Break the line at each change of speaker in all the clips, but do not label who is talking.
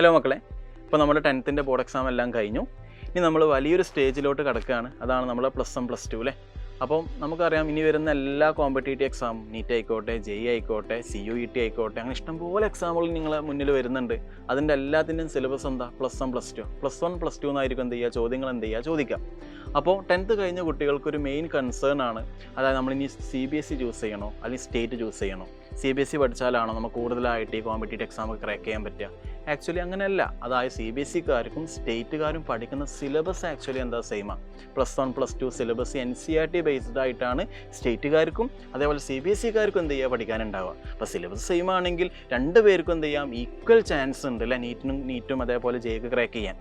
Hello മക്കളെ, ഇപ്പോൾ നമ്മുടെ 10th ബോർഡ് എക്സാം എല്ലാം കഴിഞ്ഞു. ഇനി നമ്മൾ വലിയൊരു സ്റ്റേജിലോട്ട് കിടക്കുകയാണ്. അതാണ് നമ്മൾ +1 +2 അല്ലേ. അപ്പം നമുക്കറിയാം ഇനി വരുന്ന എല്ലാ കോമ്പറ്റേറ്റീവ് എക്സാമും, നീറ്റ് ആയിക്കോട്ടെ, JEE ആയിക്കോട്ടെ, CUET ആയിക്കോട്ടെ, അങ്ങനെ ഇഷ്ടംപോലെ എക്സാമുകൾ നിങ്ങളെ മുന്നിൽ വരുന്നുണ്ട്. അതിൻ്റെ എല്ലാത്തിൻ്റെയും സിലബസ് എന്താ? +1 +2 +1 +2 എന്നായിരിക്കും എന്ത് ചെയ്യുക, ചോദ്യങ്ങൾ എന്ത് ചെയ്യുക, ചോദിക്കാം. അപ്പോൾ 10th കഴിഞ്ഞ കുട്ടികൾക്കൊരു മെയിൻ കൺസേൺ ആണ്, അതായത് നമ്മളിനി CBSE ചൂസ് ചെയ്യണോ അല്ലെങ്കിൽ സ്റ്റേറ്റ് ചൂസ് ചെയ്യണോ? CBSE പഠിച്ചാലാണോ നമുക്ക് കൂടുതലായിട്ട് ഈ കോമ്പറ്റേറ്റീവ് എക്സാം ക്രാക്ക് ചെയ്യാൻ പറ്റുക? ആക്ച്വലി അങ്ങനെയല്ല. അതായത് CBSEക്കാർക്കും സ്റ്റേറ്റുകാരും പഠിക്കുന്ന സിലബസ് ആക്ച്വലി എന്താ സെയിമാണ്. +1 +2 സിലബസ് NCERT ബേസ്ഡ് ആയിട്ടാണ് സ്റ്റേറ്റുകാർക്കും അതേപോലെ CBSEക്കാർക്കും എന്ത് ചെയ്യുക, പഠിക്കാനുണ്ടാവുക. അപ്പോൾ സിലബസ് സെയിം ആണെങ്കിൽ രണ്ടുപേർക്കും എന്ത് ചെയ്യാം, ഈക്വൽ ചാൻസ് ഉണ്ട് അല്ലേ, നീറ്റും അതേപോലെ JEE ക്രാക്ക് ചെയ്യാൻ.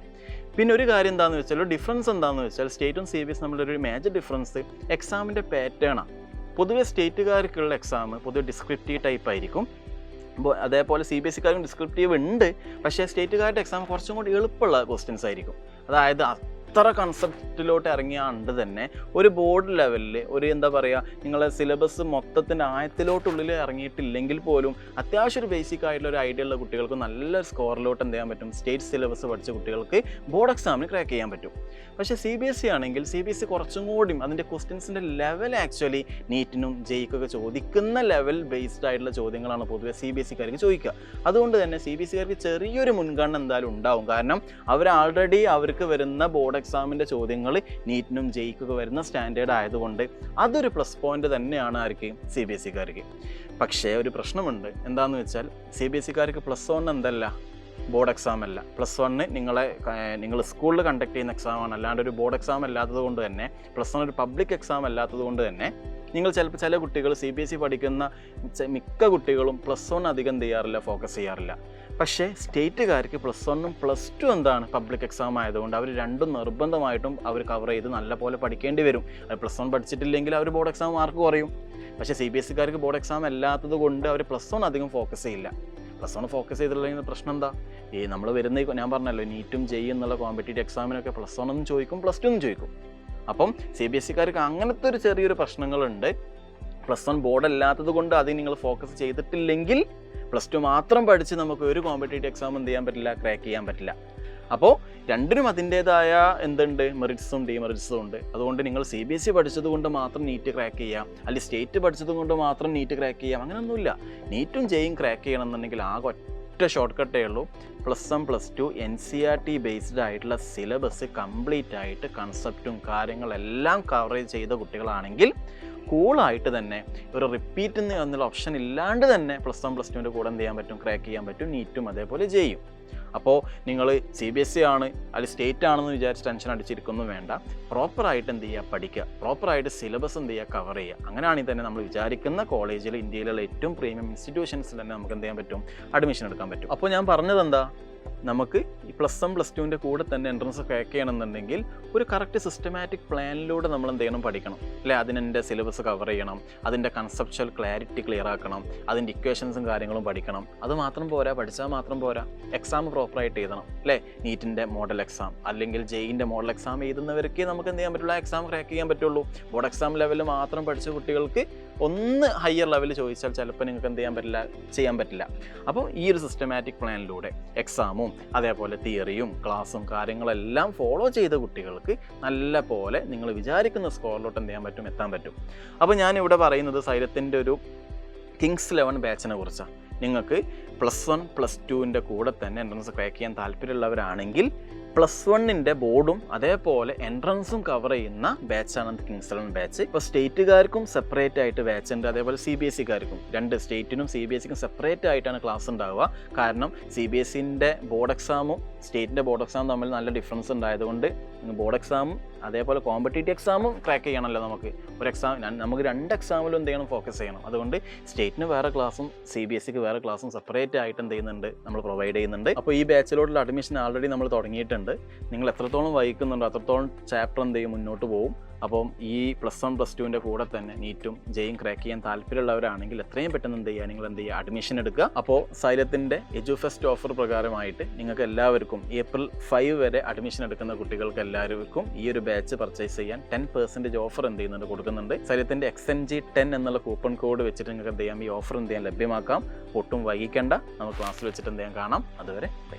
പിന്നെ ഒരു കാര്യം എന്താണെന്ന് വെച്ചാൽ, ഡിഫറൻസ് എന്താണെന്ന് വെച്ചാൽ, സ്റ്റേറ്റും CBSE തമ്മിലൊരു മേജർ ഡിഫറൻസ് എക്സാമിൻ്റെ പാറ്റേണാണ്. പൊതുവെ സ്റ്റേറ്റുകാർക്കുള്ള എക്സാം പൊതുവെ ഡിസ്ക്രിപ്റ്റീവ് ടൈപ്പ് ആയിരിക്കും. അതേപോലെ CBSEക്കാർക്കും ഡിസ്ക്രിപ്റ്റീവ് ഉണ്ട്, പക്ഷേ സ്റ്റേറ്റുകാരുടെ എക്സാം കുറച്ചും കൂടി എളുപ്പമുള്ള ക്വസ്റ്റ്യൻസ് ആയിരിക്കും. അതായത് അത്ര കൺസെപ്റ്റിലോട്ട് ഇറങ്ങിയാണ്ട് തന്നെ ഒരു ബോർഡ് ലെവലിൽ ഒരു എന്താ പറയുക, നിങ്ങളെ സിലബസ് മൊത്തത്തിൻ്റെ ആയത്തിലോട്ടുള്ളിൽ ഇറങ്ങിയിട്ടില്ലെങ്കിൽ പോലും അത്യാവശ്യം ഒരു ബേസിക് ആയിട്ടുള്ള ഒരു ഐഡിയ ഉള്ള കുട്ടികൾക്ക് നല്ല സ്കോറിലോട്ട് എന്ത് ചെയ്യാൻ പറ്റും, സ്റ്റേറ്റ് സിലബസ് പഠിച്ച കുട്ടികൾക്ക് ബോർഡ് എക്സാമിന് ക്രാക്ക് ചെയ്യാൻ പറ്റും. പക്ഷേ CBSE ആണെങ്കിൽ CBSE കുറച്ചും കൂടിയും അതിൻ്റെ ക്വസ്റ്റ്യൻസിൻ്റെ ലെവൽ ആക്ച്വലി നീറ്റിനും JEEക്കൊക്കെ ചോദിക്കുന്ന ലെവൽ ബേസ്ഡ് ആയിട്ടുള്ള ചോദ്യങ്ങളാണ് പൊതുവെ CBSEക്കാർക്ക് ചോദിക്കുക. അതുകൊണ്ട് തന്നെ CBSEക്കാർക്ക് ചെറിയൊരു മുൻഗണന എന്തായാലും ഉണ്ടാവും. കാരണം അവർ ആൾറെഡി അവർക്ക് വരുന്ന ബോർഡ് എക്സാമിൻ്റെ ചോദ്യങ്ങൾ നീറ്റിനും JEEക്കൊക്കെ വരുന്ന സ്റ്റാൻഡേർഡ് ആയതുകൊണ്ട് അതൊരു പ്ലസ് പോയിന്റ് തന്നെയാണ് ആർക്ക്, CBSEക്കാർക്ക്. പക്ഷേ ഒരു പ്രശ്നമുണ്ട്. എന്താണെന്ന് വെച്ചാൽ CBSEക്കാർക്ക് +1 എന്തല്ല, ബോർഡ് എക്സാം അല്ല. +1 നിങ്ങൾ സ്കൂളിൽ കണ്ടക്ട് ചെയ്യുന്ന എക്സാമാണ്, അല്ലാണ്ട് ഒരു ബോർഡ് എക്സാം അല്ലാത്തത് കൊണ്ട് തന്നെ, +1 ഒരു പബ്ലിക് എക്സാം അല്ലാത്തത് കൊണ്ട് തന്നെ നിങ്ങൾ ചിലപ്പോൾ ചില കുട്ടികൾ CBSE പഠിക്കുന്ന മിക്ക കുട്ടികളും +1 അധികം ചെയ്യാറില്ല, ഫോക്കസ് ചെയ്യാറില്ല. പക്ഷേ സ്റ്റേറ്റുകാർക്ക് +1ഉം +2 എന്താണ്, പബ്ലിക് എക്സാം ആയതുകൊണ്ട് അവർ രണ്ടും നിർബന്ധമായിട്ടും അവർ കവർ ചെയ്ത് നല്ല പോലെ പഠിക്കേണ്ടി വരും. അത് +1 പഠിച്ചിട്ടില്ലെങ്കിൽ അവർ ബോർഡ് എക്സാം മാർക്ക് കുറയും. പക്ഷേ CBSEക്കാർക്ക് ബോർഡ് എക്സാം അല്ലാത്തത് കൊണ്ട് അവർ +1 അധികം ഫോക്കസ് ചെയ്യില്ല. +1 ഫോക്കസ് ചെയ്തിട്ടുള്ള പ്രശ്നം എന്താ, ഈ നമ്മൾ വരുന്ന ഞാൻ പറഞ്ഞല്ലോ നീറ്റും JEE എന്നുള്ള കോമ്പറ്റേറ്റീവ് എക്സാമിനൊക്കെ +1 എന്നും ചോദിക്കും, +2 എന്നും ചോദിക്കും. അപ്പം CBSEക്കാർക്ക് അങ്ങനത്തെ ഒരു ചെറിയൊരു പ്രശ്നങ്ങളുണ്ട്. +1 ബോർഡ് അല്ലാത്തത് കൊണ്ട് അത് നിങ്ങൾ ഫോക്കസ് ചെയ്തിട്ടില്ലെങ്കിൽ +2 മാത്രം പഠിച്ച് നമുക്ക് ഒരു കോമ്പറ്റേറ്റീവ് എക്സാം എന്ത് ചെയ്യാൻ പറ്റില്ല, ക്രാക്ക് ചെയ്യാൻ പറ്റില്ല. അപ്പോൾ രണ്ടിനും അതിൻ്റേതായ എന്തുണ്ട്, മെറിറ്റ്സും ഡിമെറിറ്റ്സും ഉണ്ട്. അതുകൊണ്ട് നിങ്ങൾ CBSE പഠിച്ചത് കൊണ്ട് മാത്രം നീറ്റ് ക്രാക്ക് ചെയ്യാം, അല്ലെങ്കിൽ സ്റ്റേറ്റ് പഠിച്ചത് കൊണ്ട് മാത്രം നീറ്റ് ക്രാക്ക് ചെയ്യാം, അങ്ങനെയൊന്നുമില്ല. നീറ്റും JEEയും ക്രാക്ക് ചെയ്യണമെന്നുണ്ടെങ്കിൽ ആകെ ഒറ്റ ഷോർട്ട് കട്ടേ ഉള്ളൂ. +1 +2 NCERT ബേസ്ഡ് ആയിട്ടുള്ള സിലബസ് കംപ്ലീറ്റ് ആയിട്ട് കൺസെപ്റ്റും കാര്യങ്ങളെല്ലാം കവറേജ് ചെയ്ത കുട്ടികളാണെങ്കിൽ കൂളായിട്ട് തന്നെ ഒരു റിപ്പീറ്റ് എന്നുള്ള ഓപ്ഷൻ ഇല്ലാണ്ട് തന്നെ +1 +2ൻ്റെ കൂടെ എന്ത് ചെയ്യാൻ പറ്റും, ക്രാക്ക് ചെയ്യാൻ പറ്റും, നീറ്റും അതേപോലെ JEEയും. അപ്പോൾ നിങ്ങൾ CBSE ആണ് അല്ലെങ്കിൽ സ്റ്റേറ്റ് ആണെന്ന് വിചാരിച്ച് ടെൻഷൻ അടിച്ചിരിക്കൊന്നും വേണ്ട. പ്രോപ്പറായിട്ട് എന്ത് ചെയ്യുക, പഠിക്കുക, പ്രോപ്പറായിട്ട് സിലബസ് എന്ത് ചെയ്യുക, കവർ ചെയ്യുക. അങ്ങനെയാണെങ്കിൽ തന്നെ നമ്മൾ വിചാരിക്കുന്ന കോളേജിൽ, ഇന്ത്യയിലുള്ള ഏറ്റവും പ്രീമിയം ഇൻസ്റ്റിറ്റ്യൂഷൻസിൽ തന്നെ നമുക്ക് എന്ത് ചെയ്യാൻ പറ്റും, അഡ്മിഷൻ എടുക്കാൻ പറ്റും. അപ്പോൾ ഞാൻ പറഞ്ഞത് എന്താ, നമുക്ക് ഈ +1 +2ൻ്റെ കൂടെ തന്നെ എൻട്രൻസ് ക്രാക്ക് ചെയ്യണമെന്നുണ്ടെങ്കിൽ ഒരു കറക്റ്റ് സിസ്റ്റമാറ്റിക് പ്ലാനിലൂടെ നമ്മൾ എന്ത് ചെയ്യണം, പഠിക്കണം അല്ലേ. അതിൻ്റെ സിലബസ് കവർ ചെയ്യണം, അതിൻ്റെ കൺസെപ്ച്വൽ ക്ലാരിറ്റി ക്ലിയർ ആക്കണം, അതിൻ്റെ ഇക്വേഷൻസും കാര്യങ്ങളും പഠിക്കണം. അത് മാത്രം പോരാ, പഠിച്ചാൽ മാത്രം പോരാ, എക്സാം പ്രോപ്പറായിട്ട് എഴുതണം അല്ലേ. നീറ്റിൻ്റെ മോഡൽ എക്സാം അല്ലെങ്കിൽ JEEൻ്റെ മോഡൽ എക്സാം എഴുതുന്നവർക്ക് നമുക്ക് എന്ത് ചെയ്യാൻ പറ്റുള്ളൂ, എക്സാം ക്രാക്ക് ചെയ്യാൻ പറ്റുള്ളൂ. ബോർഡ് എക്സാം ലെവലിൽ മാത്രം പഠിച്ച കുട്ടികൾക്ക് ഒന്ന് ഹയർ ലെവൽ ചോദിച്ചാൽ ചിലപ്പോൾ നിങ്ങൾക്ക് എന്ത് ചെയ്യാൻ പറ്റില്ല. അപ്പോൾ ഈ ഒരു സിസ്റ്റമാറ്റിക് പ്ലാനിലൂടെ എക്സാമും അതേപോലെ തിയറിയും ക്ലാസ്സും കാര്യങ്ങളെല്ലാം ഫോളോ ചെയ്ത കുട്ടികൾക്ക് നല്ല പോലെ നിങ്ങൾ വിചാരിക്കുന്ന സ്കോറിലോട്ട് എന്ത് ചെയ്യാൻ പറ്റും, എത്താൻ പറ്റും. അപ്പോൾ ഞാനിവിടെ പറയുന്നത് സൈലത്തിൻ്റെ ഒരു കിങ്സ് 11 ബാച്ചിനെ കുറിച്ചാണ്. നിങ്ങൾക്ക് +1 +2ൻ്റെ കൂടെ തന്നെ എൻട്രൻസ് ക്രാക്ക് ചെയ്യാൻ താല്പര്യമുള്ളവരാണെങ്കിൽ +1ൻ്റെ ബോർഡും അതേപോലെ എൻട്രൻസും കവർ ചെയ്യുന്ന ബാച്ചാണ് കിങ്സ് 11 ബാച്ച്. ഇപ്പോൾ സ്റ്റേറ്റുകാർക്കും സെപ്പറേറ്റ് ആയിട്ട് ബാച്ച് ഉണ്ട്, അതേപോലെ CBSEക്കാർക്കും. രണ്ട് സ്റ്റേറ്റിനും CBSEക്കും സെപ്പറേറ്റ് ആയിട്ടാണ് ക്ലാസ് ഉണ്ടാവുക. കാരണം CBSEൻ്റെ ബോർഡ് എക്സാമും സ്റ്റേറ്റിൻ്റെ ബോർഡ് എക്സാമും തമ്മിൽ നല്ല ഡിഫറൻസ് ഉണ്ടായതുകൊണ്ട് ബോർഡ് എക്സാമും അതേപോലെ കോമ്പറ്റേറ്റീവ് എക്സാമും ക്രാക്ക് ചെയ്യണമല്ലോ. നമുക്ക് നമുക്ക് 2 എക്സാമിലും എന്ത് ചെയ്യണം, ഫോക്കസ് ചെയ്യണം. അതുകൊണ്ട് സ്റ്റേറ്റിന് വേറെ ക്ലാസ്സും CBSEക്ക് വേറെ ക്ലാസ്സും സെപ്പറേറ്റ് ആയിട്ട് എന്ത് ചെയ്യുന്നുണ്ട്, നമ്മൾ പ്രൊവൈഡ് ചെയ്യുന്നുണ്ട്. അപ്പോൾ ഈ ബാച്ചിലോട്ടുള്ള അഡ്മിഷൻ ആൾറെഡി നമ്മൾ തുടങ്ങിയിട്ടുണ്ട്. നിങ്ങൾ എത്രത്തോളം വഹിക്കുന്നുണ്ടോ അത്രത്തോളം ചാപ്റ്റർ എന്ത് ചെയ്യും, മുന്നോട്ട് പോകും. അപ്പം ഈ +1 +2ൻ്റെ കൂടെ തന്നെ നീറ്റും JEEയും ക്രാക്ക് ചെയ്യാൻ താല്പര്യമുള്ളവരാണെങ്കിൽ എത്രയും പെട്ടെന്ന് എന്ത് ചെയ്യുക, നിങ്ങൾ എന്ത് ചെയ്യുക, അഡ്മിഷൻ എടുക്കുക. അപ്പോൾ സൈലത്തിൻ്റെ എഡ്യൂഫെസ്റ്റ് ഓഫർ പ്രകാരമായിട്ട് നിങ്ങൾക്ക് എല്ലാവർക്കും April 5 വരെ അഡ്മിഷൻ എടുക്കുന്ന കുട്ടികൾക്ക് എല്ലാവർക്കും ഈ ഒരു ബാച്ച് പർച്ചേസ് ചെയ്യാൻ 10% ഓഫർ എന്ത് ചെയ്യുന്നുണ്ട്, കൊടുക്കുന്നുണ്ട്. സൈലത്തിൻ്റെ XNG10 എന്നുള്ള കൂപ്പൺ കോഡ് വെച്ചിട്ട് നിങ്ങൾക്ക് എന്ത് ചെയ്യാം, ഈ ഓഫർ എന്ത് ചെയ്യാൻ ലഭ്യമാക്കാം. ഒട്ടും വൈകിക്കേണ്ട. നമുക്ക് ക്ലാസ്സിൽ വെച്ചിട്ട് എന്ത് ചെയ്യാൻ കാണാം. അതുവരെ ബൈ.